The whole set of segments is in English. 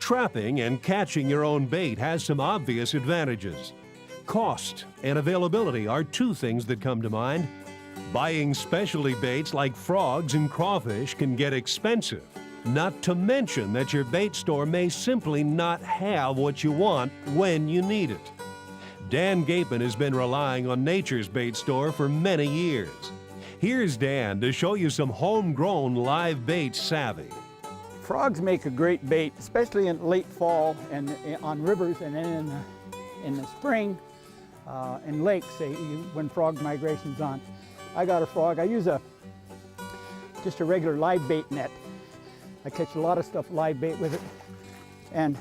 Trapping and catching your own bait has some obvious advantages. Cost and availability are two things that come to mind. Buying specialty baits like frogs and crawfish can get expensive, not to mention that your bait store may simply not have what you want when you need it. Dan Gapen has been relying on Nature's Bait Store for many years. Here's Dan to show you some homegrown live bait savvy. Frogs make a great bait, especially in late fall and on rivers, and then in the spring in lakes when frog migration's on. I got a frog. I use just a regular live bait net. I catch a lot of stuff live bait with it. And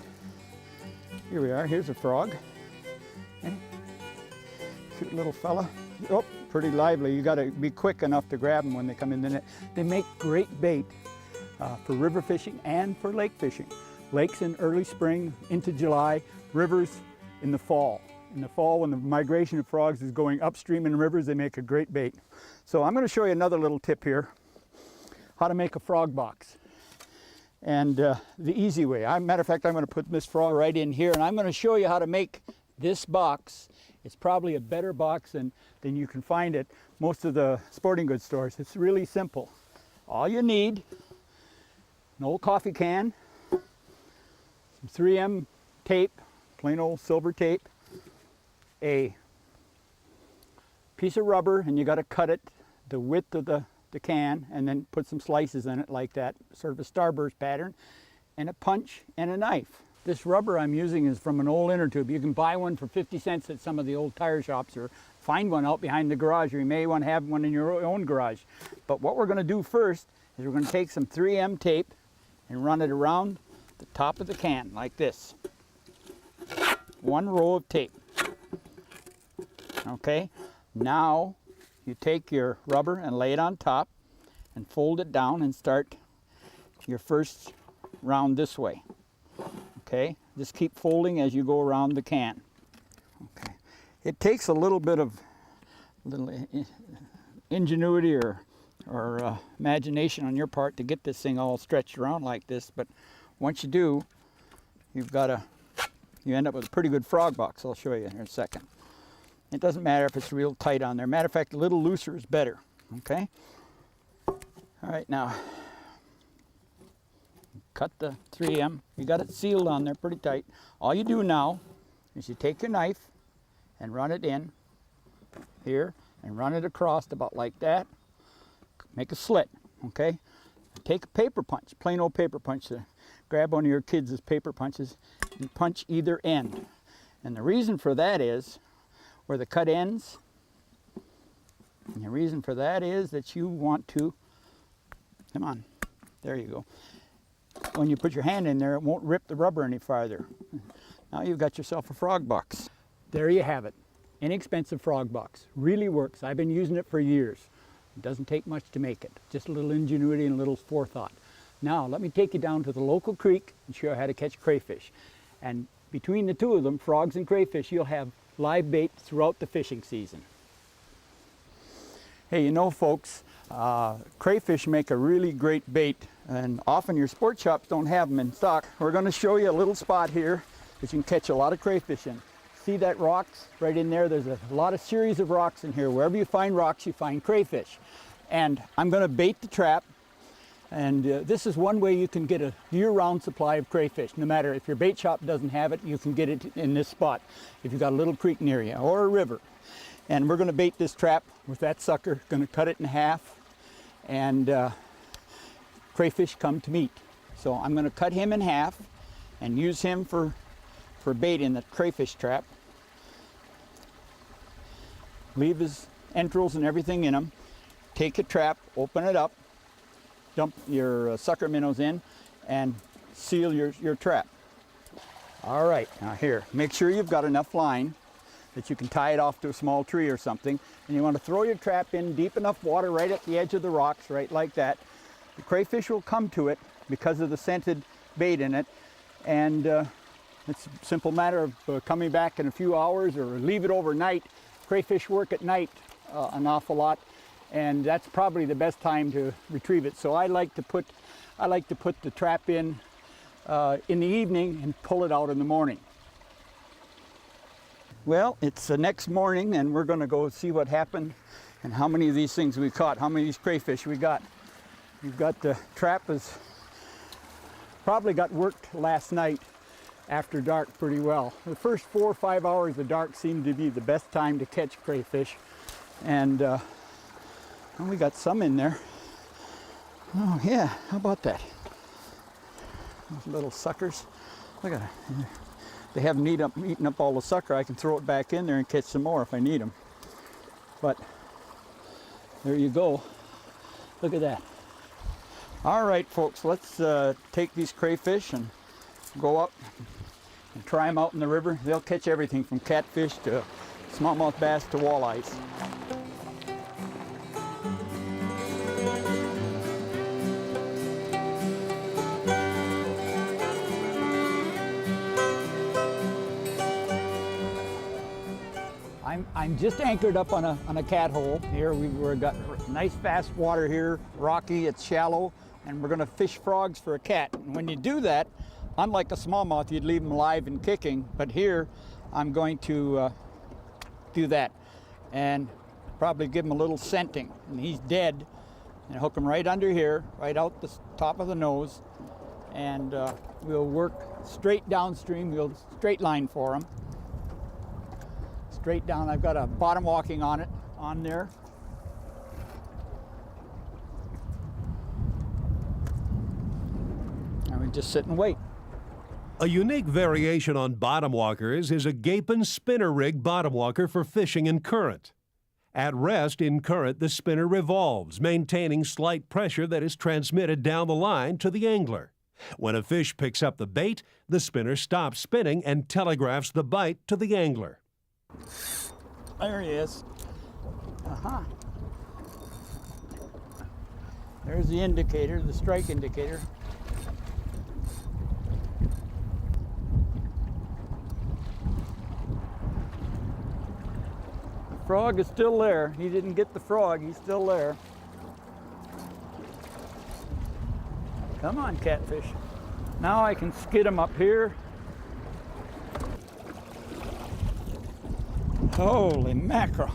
here we are. Here's a frog. Okay. Cute little fella. Oh, pretty lively. You got to be quick enough to grab them when they come in the net. They make great bait for river fishing and for lake fishing. Lakes in early spring into July, rivers in the fall. In the fall, when the migration of frogs is going upstream in rivers, they make a great bait. So I'm going to show you another little tip here, how to make a frog box. And the easy way. Matter of fact, I'm going to put this frog right in here, and I'm going to show you how to make this box. It's probably a better box than you can find at most of the sporting goods stores. It's really simple. All you need, an old coffee can, some 3M tape, plain old silver tape, a piece of rubber, and you got to cut it the width of the can, and then put some slices in it like that, sort of a starburst pattern, and a punch and a knife. This rubber I'm using is from an old inner tube. You can buy one for 50 cents at some of the old tire shops, or find one out behind the garage, or you may want to have one in your own garage. But what we're going to do first is we're going to take some 3M tape and run it around the top of the can like this. One row of tape. Okay, now you take your rubber and lay it on top and fold it down and start your first round this way. Okay, just keep folding as you go around the can. Okay, it takes a little bit of ingenuity or imagination on your part to get this thing all stretched around like this, but once you do, you end up with a pretty good frog box. I'll show you in a second. It doesn't matter if it's real tight on there. Matter of fact, a little looser is better, okay? All right, now, cut the 3M. You got it sealed on there pretty tight. All you do now is you take your knife and run it in here and run it across about like that. Make a slit, okay? Take a paper punch, plain old paper punch. Grab one of your kids' paper punches and punch either end. And the reason for that is where the cut ends, and the reason for that is that you want to, come on, there you go. When you put your hand in there, it won't rip the rubber any farther. Now you've got yourself a frog box. There you have it. Inexpensive frog box. Really works. I've been using it for years. It doesn't take much to make it. Just a little ingenuity and a little forethought. Now let me take you down to the local creek and show you how to catch crayfish. And between the two of them, frogs and crayfish, you'll have live bait throughout the fishing season. Hey, you know, folks, crayfish make a really great bait, and often your sport shops don't have them in stock. We're going to show you a little spot here that you can catch a lot of crayfish in. See that rocks right in there? There's a lot of series of rocks in here. Wherever you find rocks, you find crayfish. And I'm going to bait the trap. And this is one way you can get a year-round supply of crayfish. No matter if your bait shop doesn't have it, you can get it in this spot if you've got a little creek near you or a river. And we're going to bait this trap with that sucker. Going to cut it in half, and crayfish come to meat. So I'm going to cut him in half and use him for bait in the crayfish trap. Leave his entrails and everything in him. Take a trap, open it up, dump your sucker minnows in, and seal your trap. All right, now here, make sure you've got enough line that you can tie it off to a small tree or something, and you want to throw your trap in deep enough water right at the edge of the rocks, right like that. The crayfish will come to it because of the scented bait in it, and it's a simple matter of coming back in a few hours or leave it overnight. Crayfish work at night an awful lot, and that's probably the best time to retrieve it. So I like to put the trap in in the evening and pull it out in the morning. Well, it's the next morning and we're going to go see what happened and how many of these things we caught, how many of these crayfish we got. We've got the trap is probably got worked last night after dark pretty well. The first 4 or 5 hours of dark seemed to be the best time to catch crayfish. And we got some in there. Oh yeah, how about that? Those little suckers. Look at it. They haven't eaten up all the sucker. I can throw it back in there and catch some more if I need them. But there you go. Look at that. All right, folks, let's take these crayfish and go up and try them out in the river. They'll catch everything from catfish to smallmouth bass to walleyes. I'm just anchored up on a cat hole here. We've got nice fast water here, rocky, it's shallow, and we're going to fish frogs for a cat. And when you do that, unlike a smallmouth, you'd leave them live and kicking, but here I'm going to do that and probably give him a little scenting. And he's dead, and hook him right under here, right out the top of the nose, and we'll work straight downstream. We'll straight line for him. Straight down. I've got a bottom walking on there. And we just sit and wait. A unique variation on bottom walkers is a Gapen spinner rig bottom walker for fishing in current. At rest in current, the spinner revolves, maintaining slight pressure that is transmitted down the line to the angler. When a fish picks up the bait, the spinner stops spinning and telegraphs the bite to the angler. There he is. There's the indicator, the strike indicator. The frog is still there. He didn't get the frog, he's still there. Come on, catfish. Now I can skid him up here. Holy mackerel.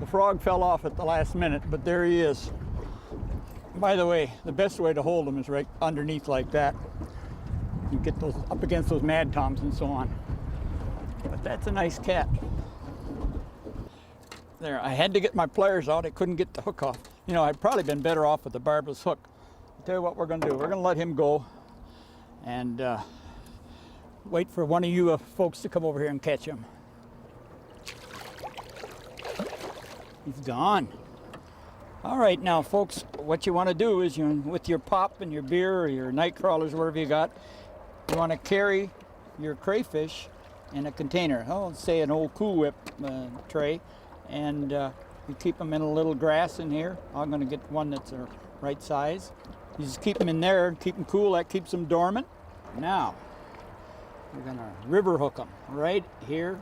The frog fell off at the last minute, but there he is. By the way, the best way to hold him is right underneath like that. You get those up against those mad toms and so on. But that's a nice cat. There, I had to get my pliers out. I couldn't get the hook off. You know, I'd probably been better off with the barbless hook. I'll tell you what we're gonna do. We're gonna let him go and wait for one of you folks to come over here and catch him. He's gone. All right, now folks, what you want to do is with your pop and your beer or your night crawlers, whatever you got, you want to carry your crayfish in a container. Oh, say an old Cool Whip tray, and you keep them in a little grass in here. I'm going to get one that's the right size. You just keep them in there and keep them cool. That keeps them dormant. Now, we're gonna river hook them right here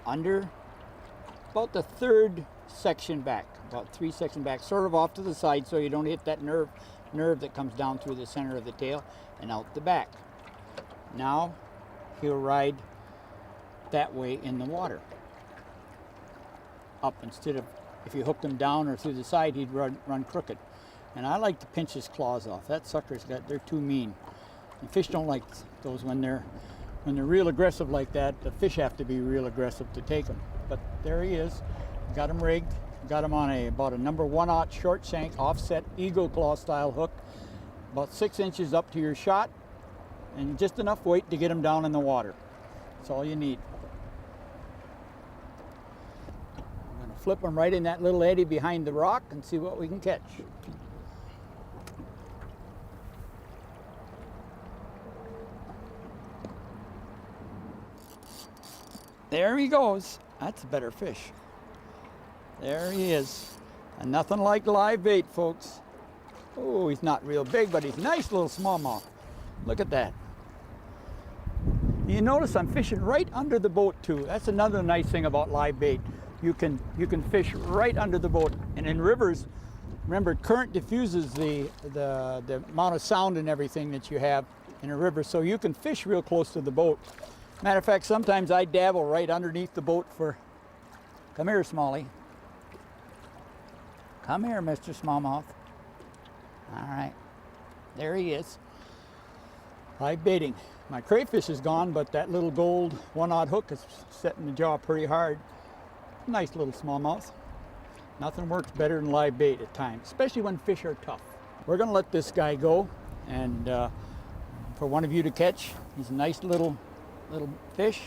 under about the third section back, about 3 sections back, sort of off to the side so you don't hit that nerve that comes down through the center of the tail and out the back. Now he'll ride that way in the water. Up instead of, if you hooked him down or through the side, he'd run crooked. And I like to pinch his claws off. That sucker's they're too mean. And fish don't like those when they're real aggressive like that. The fish have to be real aggressive to take them. But there he is. Got him rigged. Got him on about a number 1/0 short shank offset eagle claw style hook, about 6 inches up to your shot, and just enough weight to get him down in the water. That's all you need. I'm going to flip him right in that little eddy behind the rock and see what we can catch. There he goes. That's a better fish. There he is. And nothing like live bait, folks. Oh, he's not real big, but he's a nice little smallmouth. Look at that. You notice I'm fishing right under the boat too. That's another nice thing about live bait. You can fish right under the boat. And in rivers, Remember, current diffuses the amount of sound and everything that you have in a river, so you can fish real close to the boat. Matter of fact, sometimes I dabble right underneath the boat for, come here, Smallie. Come here, Mr. Smallmouth. All right, there he is. Live baiting. My crayfish is gone, but that little gold 1/0 hook is setting the jaw pretty hard. Nice little smallmouth. Nothing works better than live bait at times, especially when fish are tough. We're gonna let this guy go, and for one of you to catch, he's a nice little fish.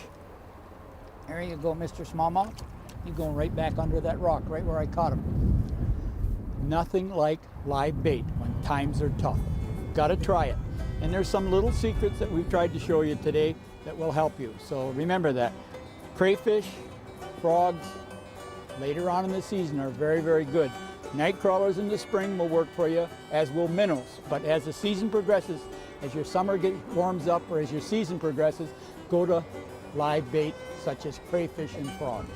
There you go, Mr. Smallmouth. He's going right back under that rock, right where I caught him. Nothing like live bait when times are tough. Gotta try it. And there's some little secrets that we've tried to show you today that will help you. So remember that crayfish, frogs, later on in the season are very, very good. Night crawlers in the spring will work for you, as will minnows. But as the season progresses, as your summer warms up or as your season progresses, go to live bait such as crayfish and frogs.